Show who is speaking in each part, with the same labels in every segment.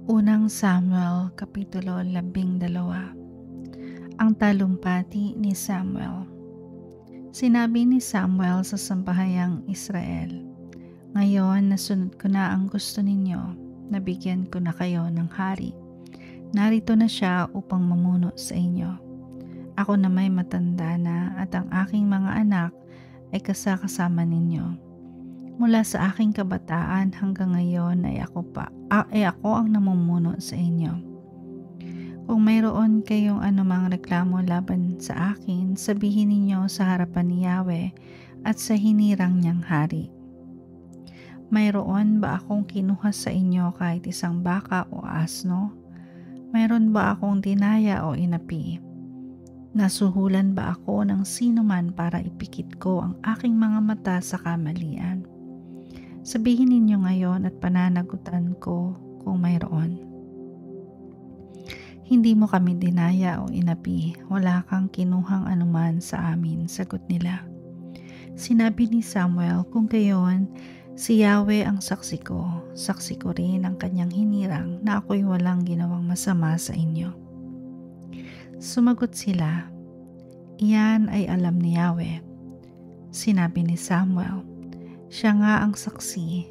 Speaker 1: Unang Samuel, Kapitulo 12. Ang talumpati ni Samuel. Sinabi ni Samuel sa sambahayang Israel, "Ngayon nasunod ko na ang gusto ninyo, nabigyan ko na kayo ng hari. Narito na siya upang mamuno sa inyo. Ako na may matanda na at ang aking mga anak ay kasama ninyo. Mula sa aking kabataan hanggang ngayon ay ako ang namumuno sa inyo. Kung mayroon kayong anumang reklamo laban sa akin, sabihin ninyo sa harapan ni Yahweh at sa hinirang niyang hari. Mayroon ba akong kinuha sa inyo kahit isang baka o asno? Mayroon ba akong dinaya o inapi? Nasuhulan ba ako ng sino man para ipikit ko ang aking mga mata sa kamalian? Sabihin ninyo ngayon at pananagutan ko kung mayroon. Hindi mo kami dinaya o inapi, wala kang kinuhang anuman sa amin," sagot nila. Sinabi ni Samuel, "Kung gayon, si Yahweh ang saksi ko rin ang kanyang hinirang na ako'y walang ginawang masama sa inyo." Sumagot sila, "Iyan ay alam ni Yahweh." Sinabi ni Samuel, "Siya nga ang saksi,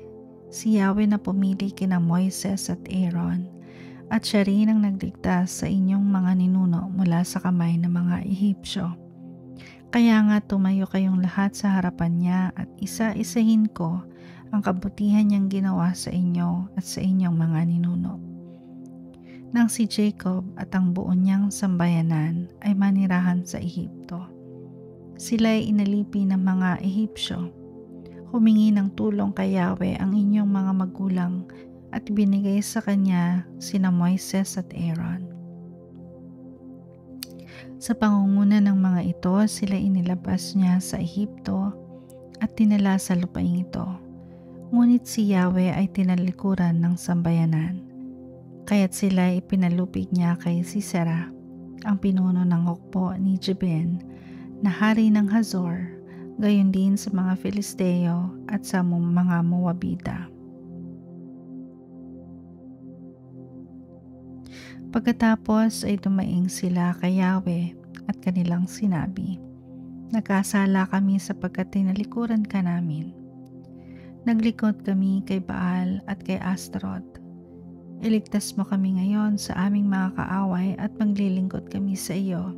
Speaker 1: si Yahweh na pumili kina Moises at Aaron, at siya rin ang nagligtas sa inyong mga ninuno mula sa kamay ng mga Ehipsyo. Kaya nga tumayo kayong lahat sa harapan niya at isa-isahin ko ang kabutihan niyang ginawa sa inyo at sa inyong mga ninuno. Nang si Jacob at ang buo niyang sambayanan ay manirahan sa Ehipto, sila ay inalipi ng mga Ehipsyo. Humingi ng tulong kay Yahweh ang inyong mga magulang at binigay sa kanya sina Moises at Aaron. Sa pangunguna ng mga ito, sila inilabas niya sa Ehipto at tinala sa lupaing ito. Ngunit si Yahweh ay tinalikuran ng sambayanan, kaya't sila ay pinalupig niya kay Sisera, ang pinuno ng hukbo ni Jabin, na hari ng Hazor, gayon din sa mga Filisteo at sa mga Moabita. Pagkatapos ay dumaing sila kay Yahweh at kanilang sinabi, "Nagkasala kami sapagkat tinalikuran ka namin. Naglikod kami kay Baal at kay Astaroth. Iligtas mo kami ngayon sa aming mga kaaway at maglilingkod kami sa iyo."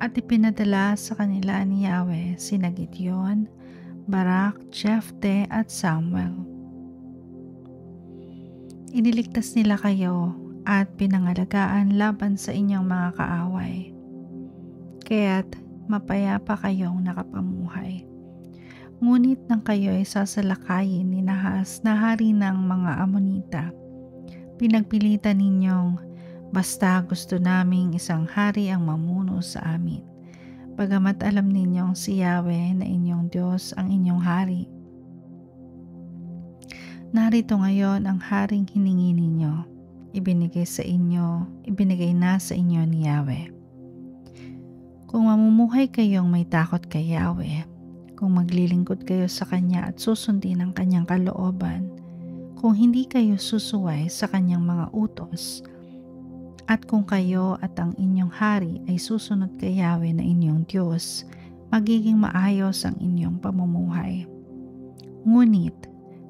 Speaker 1: At ipinadala sa kanila ni Yahweh sina Gideon, Barak, Jefte at Samuel. Iniligtas nila kayo at pinangalagaan laban sa inyong mga kaaway, kaya't mapayapa kayong nakapamuhay. Ngunit nang kayo ay sasalakayin ni Nahas na hari ng mga Amonita, pinagpilitan ninyong, "Basta gusto naming isang hari ang mamuno sa amin," bagamat alam ninyong si Yahweh na inyong Diyos ang inyong hari. Narito ngayon ang haring hiningi ninyo, ibinigay na sa inyo ni Yahweh. Kung mamumuhay kayong may takot kay Yahweh, kung maglilingkod kayo sa Kanya at susundin ang Kanyang kalooban, kung hindi kayo susuway sa Kanyang mga utos, at kung kayo at ang inyong hari ay susunod kay Yahweh na inyong Diyos, magiging maayos ang inyong pamumuhay. Ngunit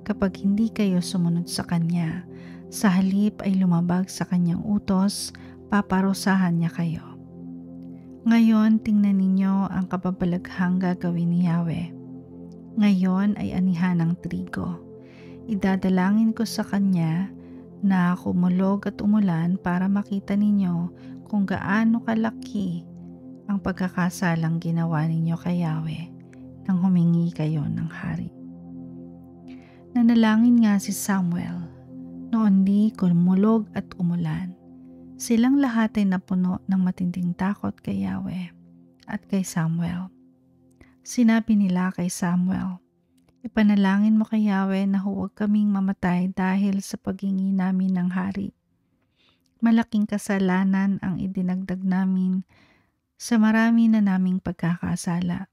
Speaker 1: kapag hindi kayo sumunod sa Kanya, sa halip ay lumabag sa Kanyang utos, paparusahan niya kayo. Ngayon tingnan ninyo ang kababalaghang gagawin ni Yahweh. Ngayon ay anihan ng trigo. Idadalangin ko sa Kanya na kumulog at umulan para makita ninyo kung gaano kalaki ang pagkakasalang ginawa ninyo kay Yahweh nang humingi kayo ng hari. Nanalangin nga si Samuel, noon di kumulog at umulan. Silang lahat ay napuno ng matinding takot kay Yahweh at kay Samuel. Sinabi nila kay Samuel, "Ipanalangin mo kay Yahweh na huwag kaming mamatay dahil sa paghingi namin ng hari. Malaking kasalanan ang idinagdag namin sa marami na naming pagkakasala."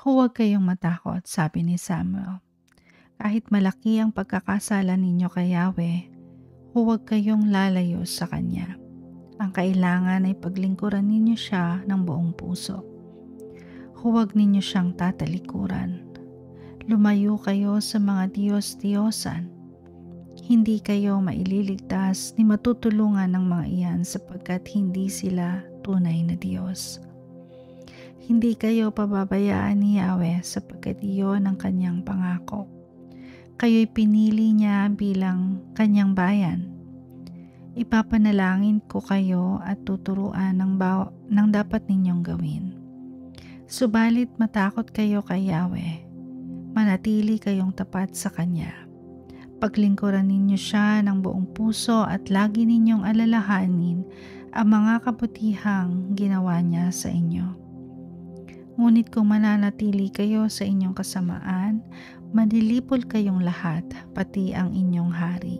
Speaker 1: "Huwag kayong matakot," sabi ni Samuel. Kahit malaki ang pagkakasala ninyo kay Yahweh, huwag kayong lalayo sa Kanya. Ang kailangan ay paglingkuran ninyo siya ng buong puso. Huwag ninyo siyang tatalikuran. Lumayo kayo sa mga Diyos-Diyosan. Hindi kayo maililigtas ni matutulungan ng mga iyan sapagkat hindi sila tunay na Diyos. Hindi kayo pababayaan ni Yahweh sapagkat iyon ang kanyang pangako. Kayo'y pinili niya bilang kanyang bayan. Ipapanalangin ko kayo at tuturuan ng dapat ninyong gawin. Subalit matakot kayo kay Yahweh. Manatili kayong tapat sa Kanya. Paglingkuran ninyo siya ng buong puso at lagi ninyong alalahanin ang mga kabutihang ginawa niya sa inyo. Ngunit kung mananatili kayo sa inyong kasamaan, malilipol kayong lahat, pati ang inyong hari.